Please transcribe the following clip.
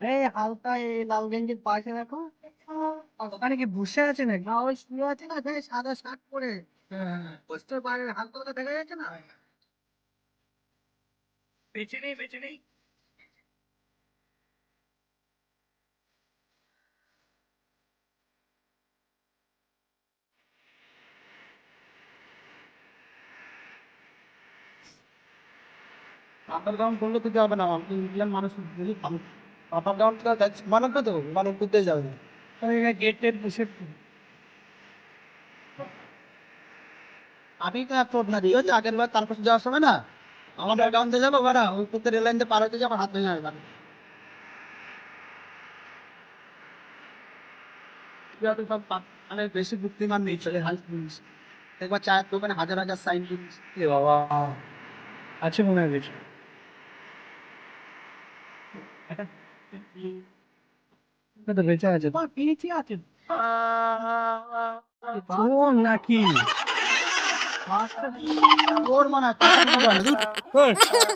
এই হালকা এই লাল গেঞ্জির পাশে রাখো। ওখানে কি বসে আছে নাকি? না, ওই শুয়ে আছে না, গায়ে সাদা শার্ট পরে। পোস্টের বাইরে হালকা দেখা যাচ্ছে না? বেঁচে নেই, বেঁচে নেই। আপার ডাউন করলে তো যাবে না, আপনি ইন্ডিয়ান মানুষ আপার ডাউন মানাবে তো, মানুষ করতে যাবে। গেট টেট বসে আমি তো এত না দিয়ে আগের বার তারপর যাওয়ার সময় না আমার ডাউন দিয়ে যাবো বাড়া ওই করতে রেল লাইন দিয়ে পার হতে যাবো, হাত ভেঙে যাবে। সব মানে বেশি বুদ্ধিমান নেই, চলে হাল একবার চায়ের দোকানে হাজার হাজার সাইন বাবা আছে মনে হয় বেশি। তো বেঁচে আছে, বেঁচে আছে নাকি ওর মানে